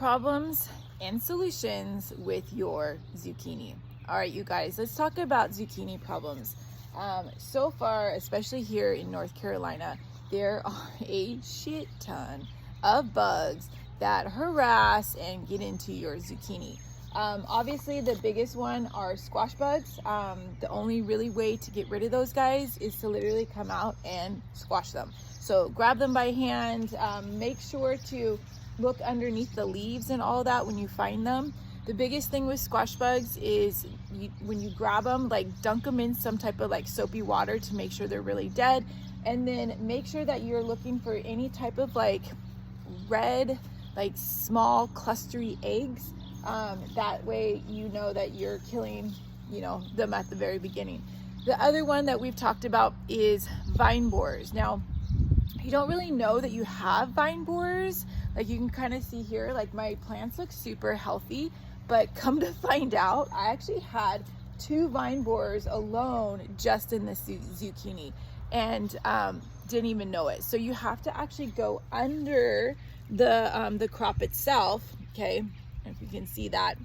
problems and solutions with your zucchini. All right, you guys, let's talk about zucchini problems. So far, especially here in North Carolina, there are a shit ton of bugs that harass and get into your zucchini. Obviously, the biggest one are squash bugs. The only really way to get rid of those guys is to literally come out and squash them. So grab them by hand, make sure to look underneath the leaves and all that when you find them. The biggest thing with squash bugs is when you grab them, like dunk them in some type of like soapy water to make sure they're really dead. And then make sure that you're looking for any type of like red, like small clustery eggs. That way you know that you're killing, them at the very beginning. The other one that we've talked about is vine borers. Now, you don't really know that you have vine borers. Like you can kind of see here, like my plants look super healthy, but come to find out, I actually had 2 vine borers alone just in this zucchini and didn't even know it. So you have to actually go under the crop itself, okay? If you can see that,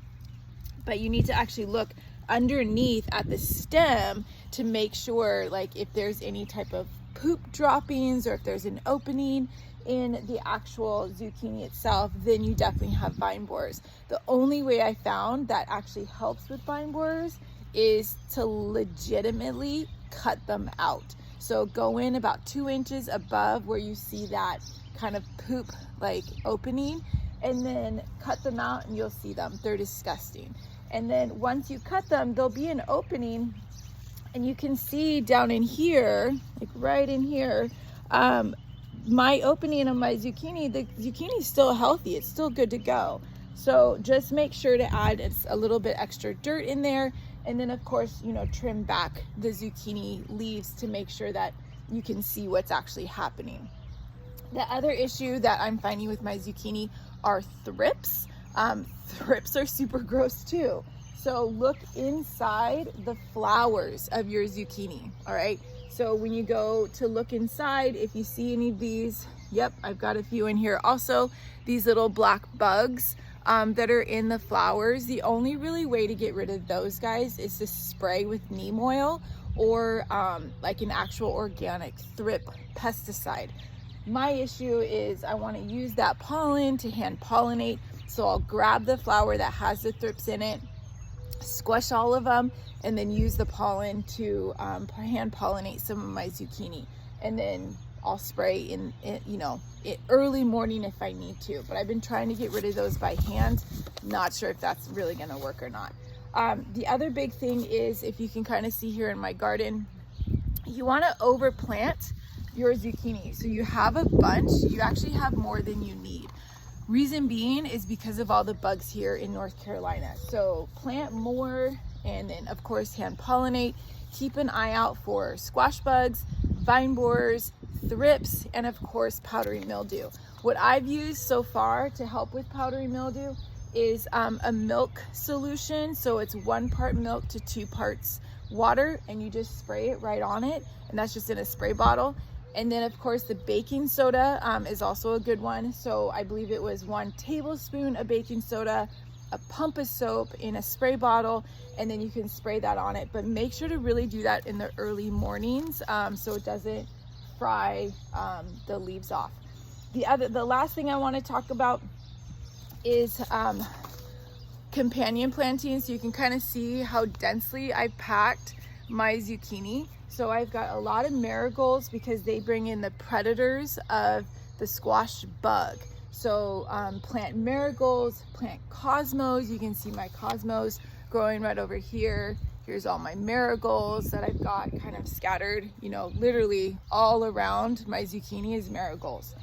but you need to actually look underneath at the stem to make sure, like if there's any type of poop droppings or if there's an opening in the actual zucchini itself, then you definitely have vine borers. The only way I found that actually helps with vine borers is to legitimately cut them out. So go in about 2 inches above where you see that kind of poop like opening, and then cut them out and you'll see them. They're disgusting. And then once you cut them, there'll be an opening and you can see down in here, like right in here, my opening on my zucchini, the zucchini is still healthy. It's still good to go. So just make sure to add a little bit extra dirt in there. And then of course, trim back the zucchini leaves to make sure that you can see what's actually happening. The other issue that I'm finding with my zucchini are thrips. Thrips are super gross too. So look inside the flowers of your zucchini, all right? So when you go to look inside, if you see any of these, yep, I've got a few in here. Also, these little black bugs that are in the flowers, the only really way to get rid of those guys is to spray with neem oil or like an actual organic thrip pesticide. My issue is I want to use that pollen to hand pollinate. So I'll grab the flower that has the thrips in it, squash all of them, and then use the pollen to hand pollinate some of my zucchini. And then I'll spray in early morning if I need to. But I've been trying to get rid of those by hand. Not sure if that's really going to work or not. The other big thing is, if you can kind of see here in my garden, you want to overplant your zucchini. So you have a bunch, you actually have more than you need. Reason being is because of all the bugs here in North Carolina. So plant more, and then of course hand pollinate. Keep an eye out for squash bugs, vine borers, thrips, and of course powdery mildew. What I've used so far to help with powdery mildew is a milk solution. So it's 1 part milk to 2 parts water, and you just spray it right on it, and that's just in a spray bottle. And then of course the baking soda is also a good one. So I believe it was 1 tablespoon of baking soda, a pump of soap in a spray bottle, and then you can spray that on it. But make sure to really do that in the early mornings so it doesn't fry the leaves off. The last thing I want to talk about is companion planting. So you can kind of see how densely I packed my zucchini. So I've got a lot of marigolds because they bring in the predators of the squash bug. So plant marigolds, plant cosmos. You can see my cosmos growing right over here. Here's all my marigolds that I've got kind of scattered, literally all around my zucchini is marigolds.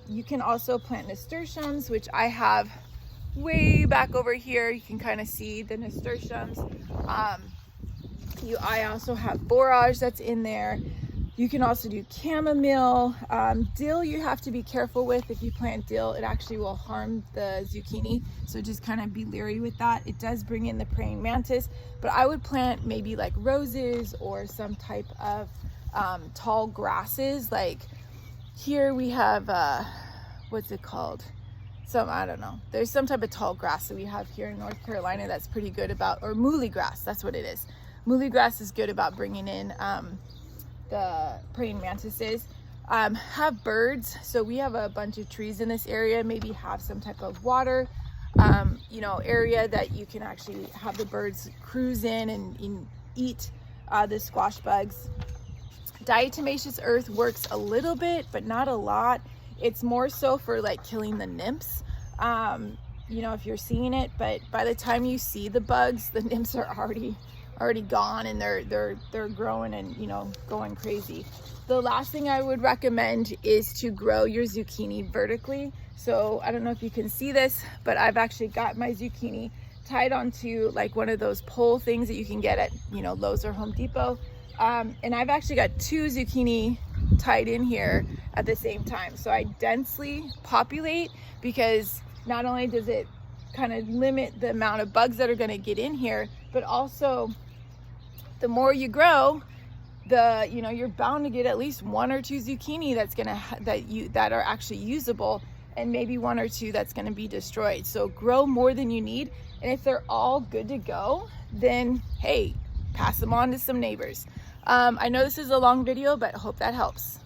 You can also plant nasturtiums, which I have way back over here. You can kind of see the nasturtiums. I also have borage that's in there. You can also do chamomile. Dill you have to be careful with. If you plant dill, it actually will harm the zucchini. So just kind of be leery with that. It does bring in the praying mantis, but I would plant maybe like roses or some type of tall grasses. Like here we have, what's it called? I don't know, there's some type of tall grass that we have here in North Carolina that's pretty good about, or muhly grass, that's what it is. Muhly grass is good about bringing in the praying mantises. Have birds, so we have a bunch of trees in this area, maybe have some type of water you know, area that you can actually have the birds cruise in and eat the squash bugs. Diatomaceous earth works a little bit, but not a lot. It's more so for like killing the nymphs, you know, if you're seeing it, but by the time you see the bugs, the nymphs are already gone, and they're growing and, you know, going crazy. The last thing I would recommend is to grow your zucchini vertically. So I don't know if you can see this, but I've actually got my zucchini tied onto like one of those pole things that you can get at, you know, Lowe's or Home Depot. And I've actually got 2 zucchini tied in here at the same time. So I densely populate, because not only does it kind of limit the amount of bugs that are going to get in here, but also the more you grow, you know, you're bound to get at least 1 or 2 zucchini that are actually usable, and maybe 1 or 2 that's going to be destroyed. So grow more than you need, and if they're all good to go, then hey, pass them on to some neighbors. I know this is a long video, but I hope that helps.